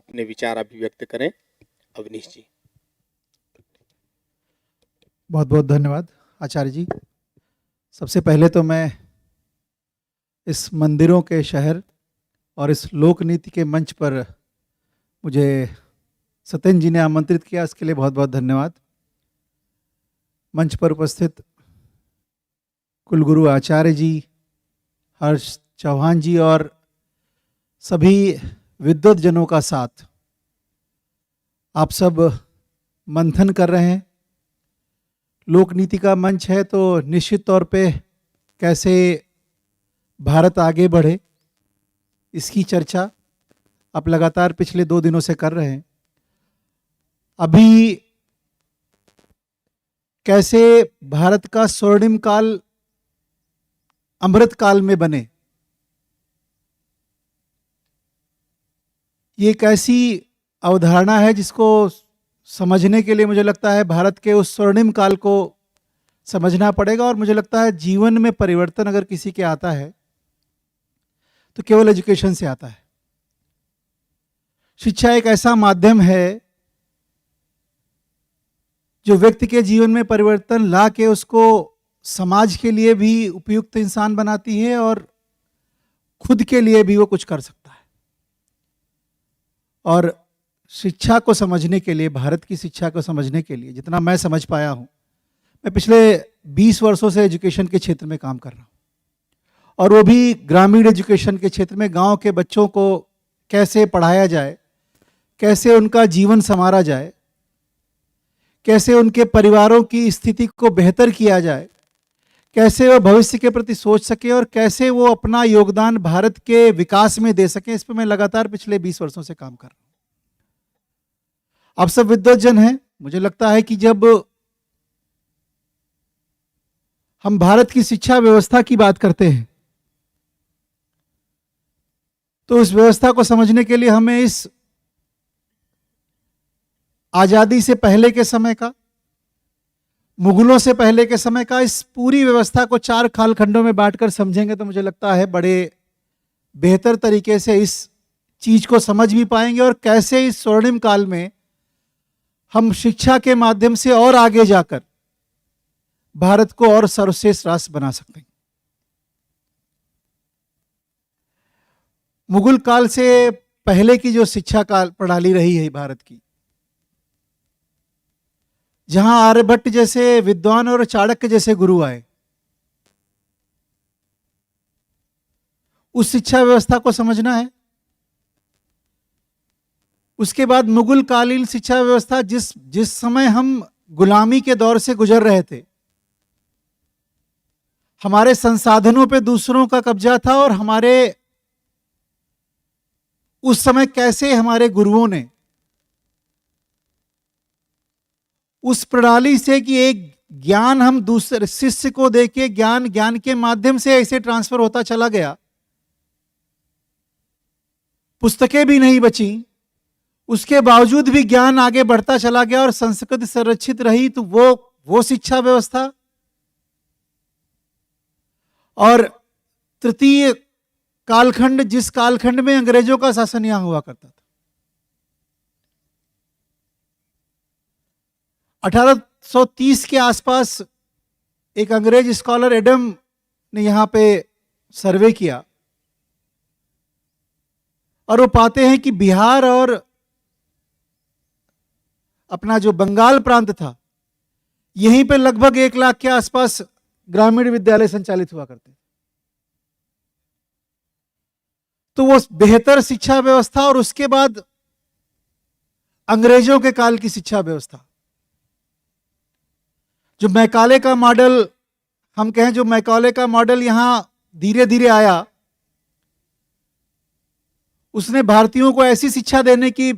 अपने विचार अभिव्यक्त करें। अवनीश जी। बहुत बहुत धन्यवाद आचार्य जी। सबसे पहले तो मैं इस मंदिरों के शहर और इस लोक नीति के मंच पर मुझे सत्येंद्र जी ने आमंत्रित किया, इसके लिए बहुत बहुत धन्यवाद। मंच पर उपस्थित कुलगुरु आचार्य जी, हर्ष चौहान जी और सभी विद्वत जनों का साथ, आप सब मंथन कर रहे हैं। लोक नीति का मंच है तो निश्चित तौर पे कैसे भारत आगे बढ़े, इसकी चर्चा आप लगातार पिछले 2 दिनों से कर रहे हैं। अभी कैसे भारत का स्वर्णिम काल अमृत काल में बने, ये एक ऐसी अवधारणा है जिसको समझने के लिए मुझे लगता है भारत के उस स्वर्णिम काल को समझना पड़ेगा। और मुझे लगता है जीवन में परिवर्तन अगर किसी के आता है तो केवल एजुकेशन से आता है। शिक्षा एक ऐसा माध्यम है जो व्यक्ति के जीवन में परिवर्तन ला के उसको समाज के लिए भी उपयुक्त इंसान बनाती है और खुद के लिए भी वो कुछ कर सकता है। और शिक्षा को समझने के लिए, भारत की शिक्षा को समझने के लिए, जितना मैं समझ पाया हूं, मैं पिछले 20 वर्षों से एजुकेशन के क्षेत्र में काम कर रहा हूं, और वो भी ग्रामीण एजुकेशन के क्षेत्र में। गांव के बच्चों को कैसे पढ़ाया जाए, कैसे उनका जीवन संवारा जाए, कैसे उनके परिवारों की स्थिति को बेहतर किया जाए, कैसे वो भविष्य के प्रति सोच सके और कैसे वो अपना योगदान भारत के विकास में दे सके, इस पर मैं लगातार पिछले 20 वर्षों से काम कर रहा हूं। आप सब विद्वत जन हैं। मुझे लगता है कि जब हम भारत की शिक्षा व्यवस्था की बात करते हैं तो उस व्यवस्था को समझने के लिए हमें इस आजादी से पहले के समय का, मुगलों से पहले के समय का, इस पूरी व्यवस्था को 4 कालखंडों में बांटकर समझेंगे तो मुझे लगता है बड़े बेहतर तरीके से इस चीज को समझ भी पाएंगे और कैसे इस स्वर्णिम काल में हम शिक्षा के माध्यम से और आगे जाकर भारत को और सर्वश्रेष्ठ राष्ट्र बना सकते हैं। मुगल काल से पहले की जो शिक्षा काल प्रणाली रही है भारत की, जहां आर्यभट्ट जैसे विद्वान और चाणक्य जैसे गुरु आए, उस शिक्षा व्यवस्था को समझना है। उसके बाद मुगल कालीन शिक्षा व्यवस्था, जिस समय हम गुलामी के दौर से गुजर रहे थे, हमारे संसाधनों पे दूसरों का कब्जा था, और हमारे उस समय कैसे हमारे गुरुओं ने उस प्रणाली से कि एक ज्ञान हम दूसरे शिष्य को देके ज्ञान के माध्यम से ऐसे ट्रांसफर होता चला गया, पुस्तकें भी नहीं बची, उसके बावजूद भी ज्ञान आगे बढ़ता चला गया और संस्कृति संरक्षित रही। तो वो शिक्षा व्यवस्था। और तृतीय कालखंड, जिस कालखंड में अंग्रेजों का शासन यहां हुआ करता था, 1830 के आसपास एक अंग्रेज स्कॉलर एडम ने यहां पे सर्वे किया और वो पाते हैं कि बिहार और अपना जो बंगाल प्रांत था, यहीं पे लगभग 1 लाख के आसपास ग्रामीण विद्यालय संचालित हुआ करते। तो वो बेहतर शिक्षा व्यवस्था, और उसके बाद अंग्रेजों के काल की शिक्षा व्यवस्था, जो मैकाले का मॉडल हम कहें, जो मैकाले का मॉडल यहां धीरे धीरे आया, उसने भारतीयों को ऐसी शिक्षा देने की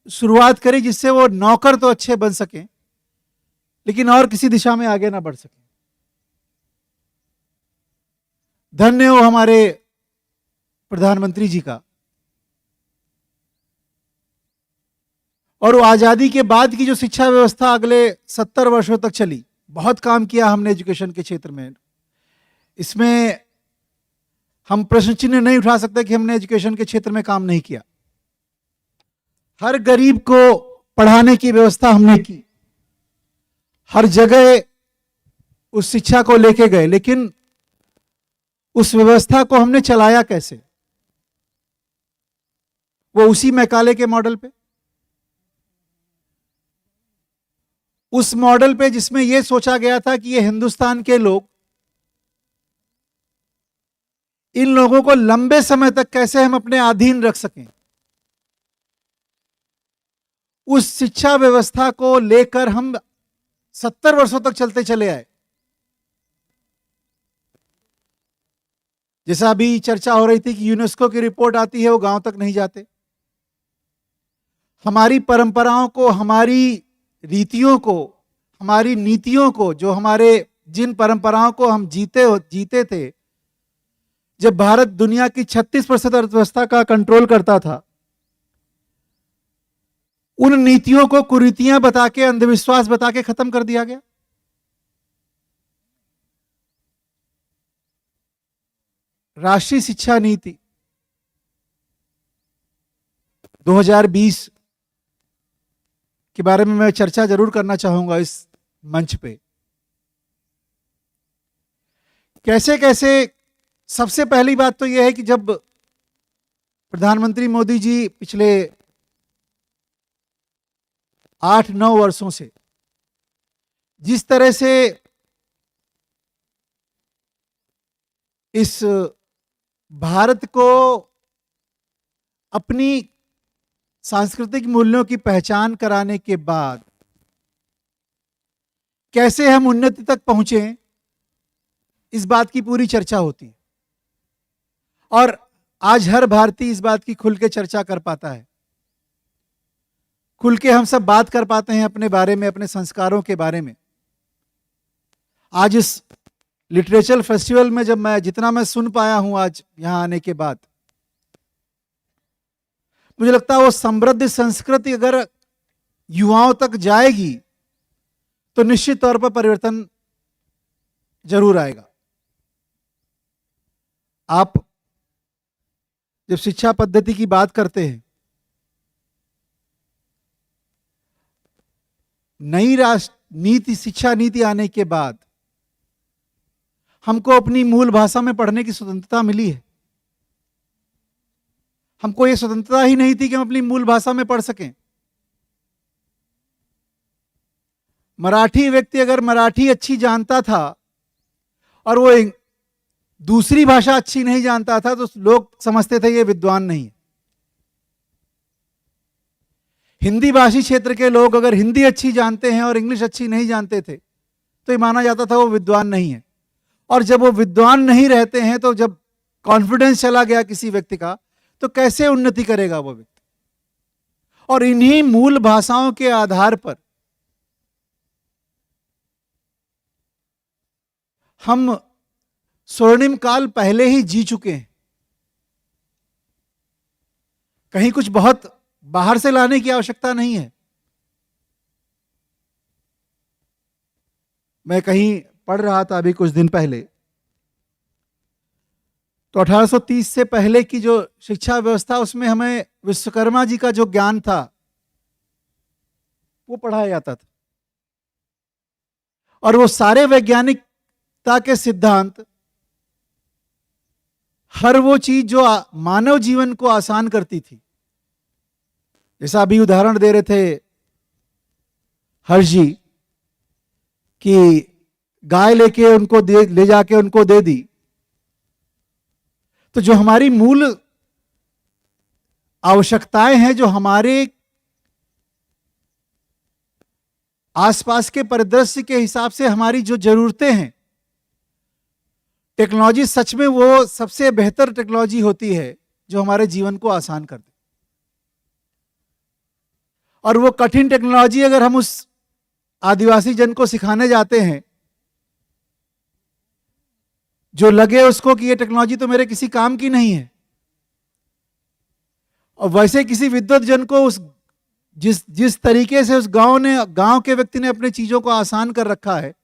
शुरुआत करी जिससे वो नौकर तो अच्छे बन सके लेकिन और किसी दिशा में आगे ना बढ़ सके। धन्य हो हमारे प्रधानमंत्री जी का। और वो आजादी के बाद की जो शिक्षा व्यवस्था अगले 70 वर्षों तक चली, बहुत काम किया हमने एजुकेशन के क्षेत्र में। इसमें हम प्रश्न चिन्ह नहीं उठा सकते कि हमने एजुकेशन के क्षेत्र में काम नहीं किया। हर गरीब को पढ़ाने की व्यवस्था हमने की, हर जगह उस शिक्षा को लेके गए, लेकिन उस व्यवस्था को हमने चलाया कैसे? वो उसी मैकाले के मॉडल पे, उस मॉडल पे जिसमें यह सोचा गया था कि ये हिंदुस्तान के लोग, इन लोगों को लंबे समय तक कैसे हम अपने अधीन रख सकें। उस शिक्षा व्यवस्था को लेकर हम 70 वर्षों तक चलते चले आए। जैसा अभी चर्चा हो रही थी कि यूनेस्को की रिपोर्ट आती है, वो गांव तक नहीं जाते। हमारी परंपराओं को, हमारी रीतियों को, हमारी नीतियों को, जो हमारे जिन परंपराओं को हम जीते थे, जब भारत दुनिया की 36% अर्थव्यवस्था का कंट्रोल करता था, उन नीतियों को कुरीतियां बता के, अंधविश्वास बता के खत्म कर दिया गया। राष्ट्रीय शिक्षा नीति 2020 के बारे में मैं चर्चा जरूर करना चाहूंगा इस मंच पे। कैसे कैसे, सबसे पहली बात तो यह है कि जब प्रधानमंत्री मोदी जी पिछले 8-9 वर्षों से जिस तरह से इस भारत को अपनी सांस्कृतिक मूल्यों की पहचान कराने के बाद कैसे हम उन्नति तक पहुंचे, इस बात की पूरी चर्चा होती है। और आज हर भारतीय इस बात की खुल के चर्चा कर पाता है, खुल के हम सब बात कर पाते हैं अपने बारे में, अपने संस्कारों के बारे में। आज इस लिटरेचर फेस्टिवल में जब जितना मैं सुन पाया हूं आज यहां आने के बाद, मुझे लगता है वो समृद्ध संस्कृति अगर युवाओं तक जाएगी तो निश्चित तौर पर परिवर्तन जरूर आएगा। आप जब शिक्षा पद्धति की बात करते हैं, नई राष्ट्र नीति, शिक्षा नीति आने के बाद हमको अपनी मूल भाषा में पढ़ने की स्वतंत्रता मिली है। हमको ये स्वतंत्रता ही नहीं थी कि हम अपनी मूल भाषा में पढ़ सकें। मराठी व्यक्ति अगर मराठी अच्छी जानता था और वो दूसरी भाषा अच्छी नहीं जानता था, तो लोग समझते थे ये विद्वान नहीं है। हिंदी भाषी क्षेत्र के लोग अगर हिंदी अच्छी जानते हैं और इंग्लिश अच्छी नहीं जानते थे, तो ये माना जाता था वो विद्वान नहीं है। और जब वो विद्वान नहीं रहते हैं, तो जब कॉन्फिडेंस चला गया किसी व्यक्ति का, तो कैसे उन्नति करेगा वो व्यक्ति। और इन्हीं मूल भाषाओं के आधार पर हम स्वर्णिम काल पहले ही जी चुके हैं। कहीं कुछ बहुत बाहर से लाने की आवश्यकता नहीं है। मैं कहीं पढ़ रहा था अभी कुछ दिन पहले, तो 1830 से पहले की जो शिक्षा व्यवस्था, उसमें हमें विश्वकर्मा जी का जो ज्ञान था वो पढ़ाया जाता था। और वो सारे वैज्ञानिकता के सिद्धांत, हर वो चीज जो मानव जीवन को आसान करती थी, जैसा अभी उदाहरण दे रहे थे हर्ष जी कि गाय लेके उनको ले जाके उनको दे दी, तो जो हमारी मूल आवश्यकताएं हैं, जो हमारे आसपास के परिदृश्य के हिसाब से हमारी जो जरूरतें हैं, टेक्नोलॉजी सच में वो सबसे बेहतर टेक्नोलॉजी होती है जो हमारे जीवन को आसान कर दे। और वो कठिन टेक्नोलॉजी अगर हम उस आदिवासी जन को सिखाने जाते हैं, जो लगे उसको कि ये टेक्नोलॉजी तो मेरे किसी काम की नहीं है, और वैसे किसी विद्वत जन को उस जिस तरीके से उस गांव के व्यक्ति ने अपने चीजों को आसान कर रखा है,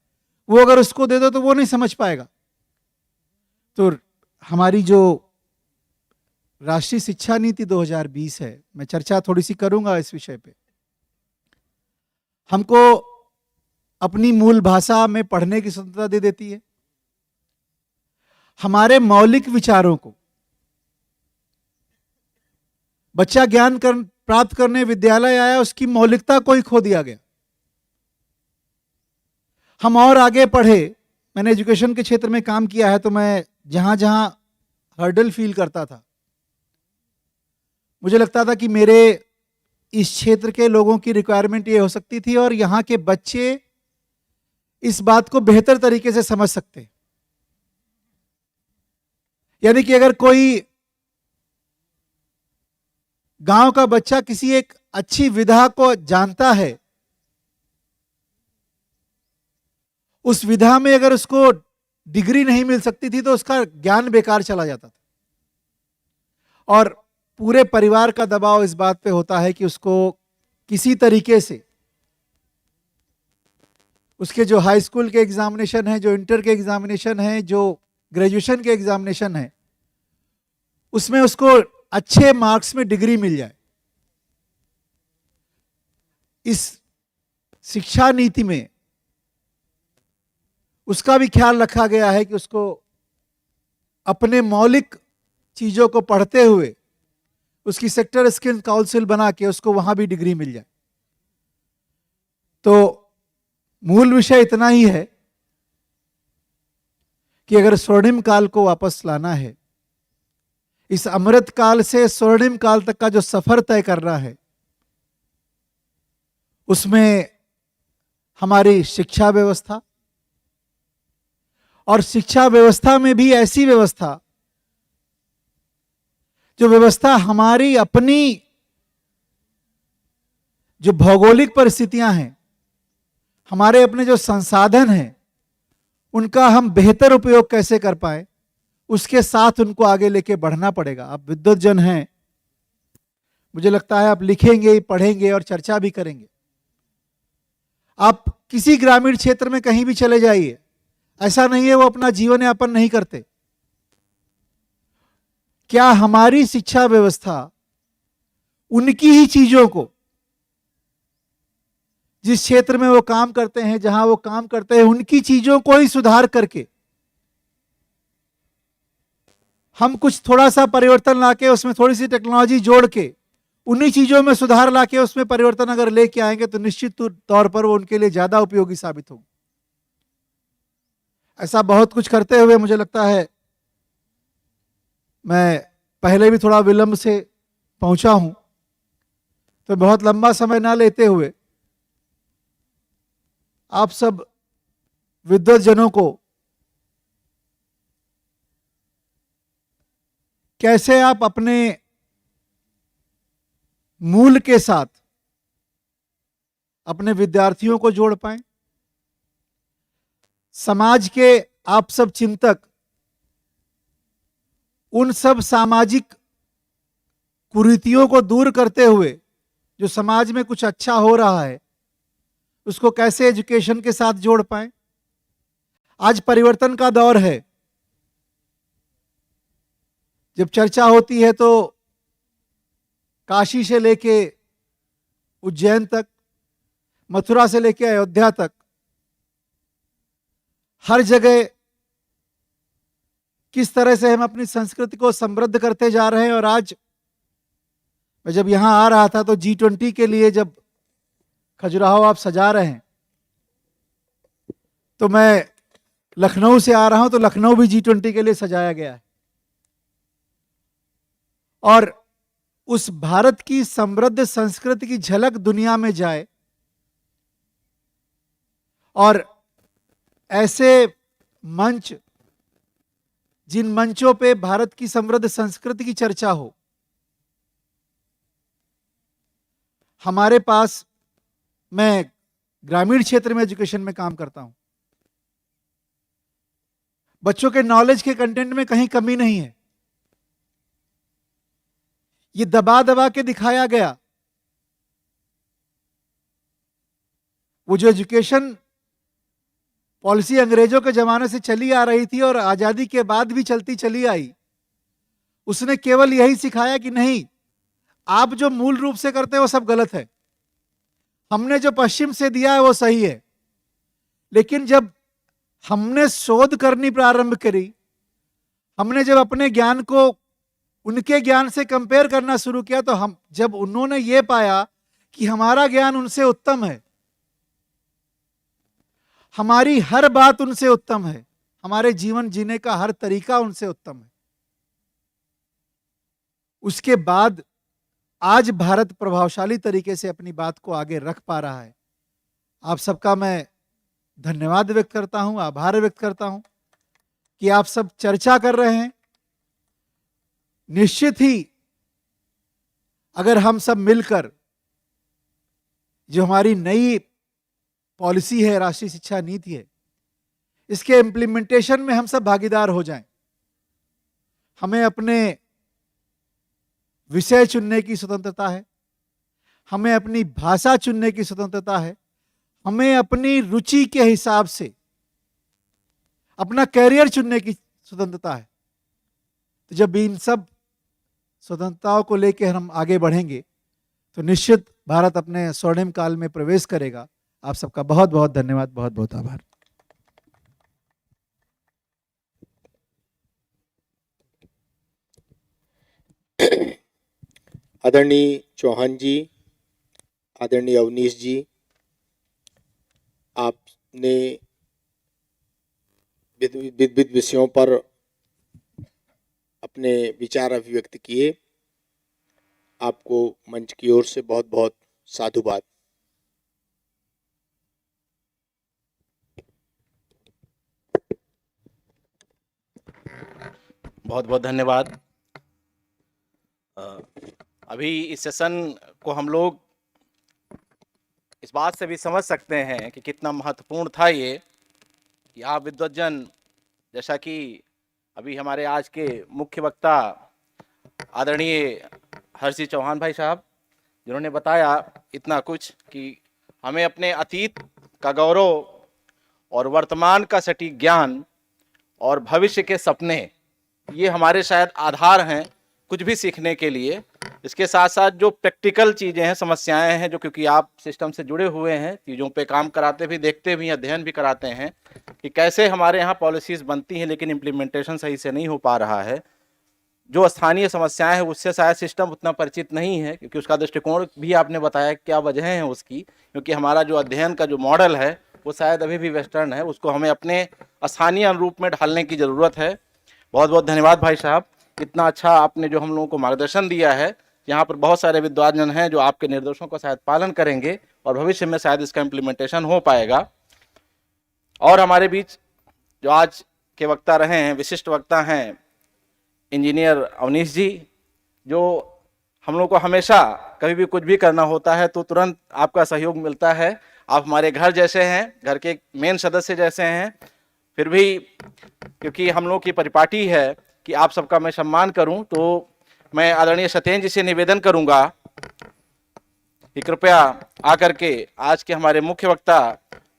वो अगर उसको दे दो तो वो नहीं समझ पाएगा। तो हमारी जो राष्ट्रीय शिक्षा नीति 2020 है, मैं चर्चा थोड़ी सी करूंगा इस विषय पे। हमको अपनी मूल भाषा में पढ़ने की स्वतंत्रता दे देती है। हमारे मौलिक विचारों को बच्चा प्राप्त करने विद्यालय आया, उसकी मौलिकता को ही खो दिया गया। हम और आगे पढ़े, मैंने एजुकेशन के क्षेत्र में काम किया है, तो मैं जहां जहां हर्डल फील करता था, मुझे लगता था कि मेरे इस क्षेत्र के लोगों की रिक्वायरमेंट ये हो सकती थी और यहाँ के बच्चे इस बात को बेहतर तरीके से समझ सकते। यानी कि अगर कोई गांव का बच्चा किसी एक अच्छी विधा को जानता है, उस विधा में अगर उसको डिग्री नहीं मिल सकती थी तो उसका ज्ञान बेकार चला जाता था। और पूरे परिवार का दबाव इस बात पे होता है कि उसको किसी तरीके से उसके जो हाई स्कूल के एग्जामिनेशन है, जो इंटर के एग्जामिनेशन है, जो ग्रेजुएशन के एग्जामिनेशन है, उसमें उसको अच्छे मार्क्स में डिग्री मिल जाए। इस शिक्षा नीति में उसका भी ख्याल रखा गया है कि उसको अपने मौलिक चीजों को पढ़ते हुए उसकी सेक्टर स्किल काउंसिल बना के उसको वहां भी डिग्री मिल जाए। तो मूल विषय इतना ही है कि अगर स्वर्णिम काल को वापस लाना है, इस अमृत काल से स्वर्णिम काल तक का जो सफर तय करना है, उसमें हमारी शिक्षा व्यवस्था, और शिक्षा व्यवस्था में भी ऐसी व्यवस्था जो व्यवस्था हमारी अपनी जो भौगोलिक परिस्थितियां हैं, हमारे अपने जो संसाधन हैं, उनका हम बेहतर उपयोग कैसे कर पाए, उसके साथ उनको आगे लेके बढ़ना पड़ेगा। आप विद्वत जन हैं, मुझे लगता है आप लिखेंगे, पढ़ेंगे और चर्चा भी करेंगे। आप किसी ग्रामीण क्षेत्र में कहीं भी चले जाइए, ऐसा नहीं है वो अपना जीवन यापन नहीं करते। क्या हमारी शिक्षा व्यवस्था उनकी ही चीजों को, जिस क्षेत्र में वो काम करते हैं, जहां वो काम करते हैं, उनकी चीजों को ही सुधार करके हम कुछ थोड़ा सा परिवर्तन लाके उसमें थोड़ी सी टेक्नोलॉजी जोड़ के उन्हीं चीजों में सुधार लाके उसमें परिवर्तन अगर लेके आएंगे तो निश्चित तौर पर वो उनके लिए ज्यादा उपयोगी साबित होगी। ऐसा बहुत कुछ करते हुए मुझे लगता है मैं पहले भी थोड़ा विलंब से पहुंचा हूं, तो बहुत लंबा समय ना लेते हुए आप सब विद्वत जनों को कैसे आप अपने मूल के साथ अपने विद्यार्थियों को जोड़ पाएं, समाज के आप सब चिंतक उन सब सामाजिक कुरीतियों को दूर करते हुए जो समाज में कुछ अच्छा हो रहा है उसको कैसे एजुकेशन के साथ जोड़ पाएं। आज परिवर्तन का दौर है। जब चर्चा होती है तो काशी से लेके उज्जैन तक, मथुरा से लेके अयोध्या तक, हर जगह किस तरह से हम अपनी संस्कृति को समृद्ध करते जा रहे हैं। और आज मैं जब यहां आ रहा था तो G20 के लिए जब खजुराहो आप सजा रहे हैं, तो मैं लखनऊ से आ रहा हूं, तो लखनऊ भी G20 के लिए सजाया गया है। और उस भारत की समृद्ध संस्कृति की झलक दुनिया में जाए, और ऐसे मंच, जिन मंचों पे भारत की समृद्ध संस्कृति की चर्चा हो, हमारे पास, मैं ग्रामीण क्षेत्र में एजुकेशन में काम करता हूं, बच्चों के नॉलेज के कंटेंट में कहीं कमी नहीं है। ये दबा दबा के दिखाया गया। वो जो एजुकेशन पॉलिसी अंग्रेजों के जमाने से चली आ रही थी और आजादी के बाद भी चलती चली आई, उसने केवल यही सिखाया कि नहीं, आप जो मूल रूप से करते हैं वो सब गलत है, हमने जो पश्चिम से दिया है वो सही है। लेकिन जब हमने शोध करनी प्रारंभ करी, हमने जब अपने ज्ञान को उनके ज्ञान से कंपेयर करना शुरू किया, तो हम जब उन्होंने ये पाया कि हमारा ज्ञान उनसे उत्तम है, हमारी हर बात उनसे उत्तम है, हमारे जीवन जीने का हर तरीका उनसे उत्तम है, उसके बाद आज भारत प्रभावशाली तरीके से अपनी बात को आगे रख पा रहा है। आप सबका मैं धन्यवाद व्यक्त करता हूं, आभार व्यक्त करता हूं कि आप सब चर्चा कर रहे हैं। निश्चित ही अगर हम सब मिलकर जो हमारी नई पॉलिसी है, राष्ट्रीय शिक्षा नीति है, इसके इम्प्लीमेंटेशन में हम सब भागीदार हो जाएं, हमें अपने विषय चुनने की स्वतंत्रता है, हमें अपनी भाषा चुनने की स्वतंत्रता है, हमें अपनी रुचि के हिसाब से अपना कैरियर चुनने की स्वतंत्रता है। तो जब इन सब स्वतंत्रताओं को लेकर हम आगे बढ़ेंगे तो निश्चित भारत अपने स्वर्णिम काल में प्रवेश करेगा। आप सबका बहुत बहुत धन्यवाद, बहुत बहुत आभार। आदरणीय चौहान जी, आदरणीय अवनीश जी, आपने विविध विषयों पर अपने विचार अभिव्यक्त किए। आपको मंच की ओर से बहुत बहुत साधुवाद। बहुत बहुत धन्यवाद। अभी इस सेशन को हम लोग इस बात से भी समझ सकते हैं कि कितना महत्वपूर्ण था ये कि आप विद्वज्जन, जैसा कि अभी हमारे आज के मुख्य वक्ता आदरणीय हर्षी चौहान भाई साहब जिन्होंने बताया इतना कुछ कि हमें अपने अतीत का गौरव और वर्तमान का सटीक ज्ञान और भविष्य के सपने, ये हमारे शायद आधार हैं कुछ भी सीखने के लिए। इसके साथ साथ जो प्रैक्टिकल चीज़ें हैं, समस्याएं हैं, जो क्योंकि आप सिस्टम से जुड़े हुए हैं, चीज़ों पे काम कराते भी, देखते भी, अध्ययन भी कराते हैं कि कैसे हमारे यहाँ पॉलिसीज़ बनती हैं लेकिन इम्प्लीमेंटेशन सही से नहीं हो पा रहा है। जो स्थानीय समस्याएं हैं उससे शायद सिस्टम उतना परिचित नहीं है, क्योंकि उसका दृष्टिकोण भी आपने बताया क्या वजह है उसकी, क्योंकि हमारा जो अध्ययन का जो मॉडल है वो शायद अभी भी वेस्टर्न है, उसको हमें अपने स्थानीय अनुरूप में ढालने की ज़रूरत है। बहुत बहुत धन्यवाद भाई साहब, इतना अच्छा आपने जो हम लोगों को मार्गदर्शन दिया है। यहाँ पर बहुत सारे विद्वानजन हैं जो आपके निर्देशों का शायद पालन करेंगे और भविष्य में शायद इसका इम्प्लीमेंटेशन हो पाएगा। और हमारे बीच जो आज के वक्ता रहे हैं, विशिष्ट वक्ता हैं इंजीनियर अवनीश जी, जो हम लोग को हमेशा कभी भी कुछ भी करना होता है तो तुरंत आपका सहयोग मिलता है। आप हमारे घर जैसे हैं, घर के मेन सदस्य जैसे हैं। फिर भी क्योंकि हम लोग की परिपाटी है कि आप सबका मैं सम्मान करूं, तो मैं आदरणीय सत्येंद्र जी से निवेदन करूंगा कि कृपया आकर के आज के हमारे मुख्य वक्ता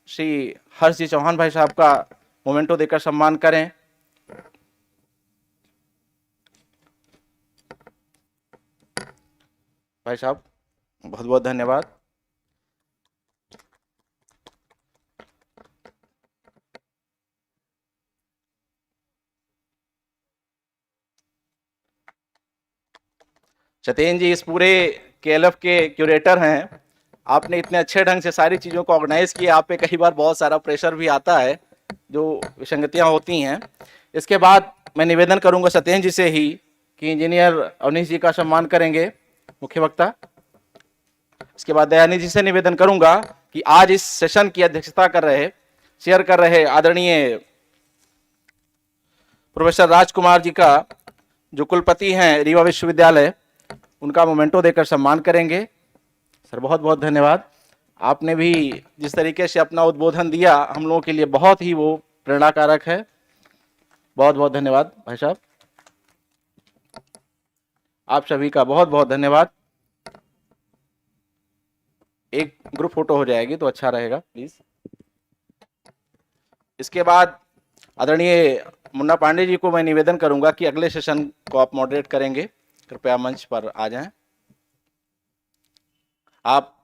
श्री हर्ष जी चौहान भाई साहब का मोमेंटो देकर सम्मान करें। भाई साहब बहुत बहुत धन्यवाद। सत्येंद्र जी इस पूरे केएलएफ के क्यूरेटर हैं। आपने इतने अच्छे ढंग से सारी चीज़ों को ऑर्गेनाइज किया। आप पे कई बार बहुत सारा प्रेशर भी आता है, जो विसंगतियां होती हैं। इसके बाद मैं निवेदन करूंगा सत्येंद्र जी से ही कि इंजीनियर अवनीश जी का सम्मान करेंगे मुख्य वक्ता। इसके बाद दयानिधि जी से निवेदन करूंगा कि आज इस सेशन की अध्यक्षता कर रहे, शेयर कर रहे आदरणीय प्रोफेसर राजकुमार जी का जो कुलपति हैं रीवा विश्वविद्यालय, उनका मोमेंटो देकर सम्मान करेंगे। सर बहुत बहुत धन्यवाद। आपने भी जिस तरीके से अपना उद्बोधन दिया हम लोगों के लिए बहुत ही वो प्रेरणाकारक है। बहुत बहुत धन्यवाद भाई साहब, आप सभी का बहुत बहुत धन्यवाद। एक ग्रुप फोटो हो जाएगी तो अच्छा रहेगा प्लीज। इसके बाद आदरणीय मुन्ना पांडे जी को मैं निवेदन करूंगा कि अगले सेशन को आप मॉडरेट करेंगे, कृपया मंच पर आ जाएं। आप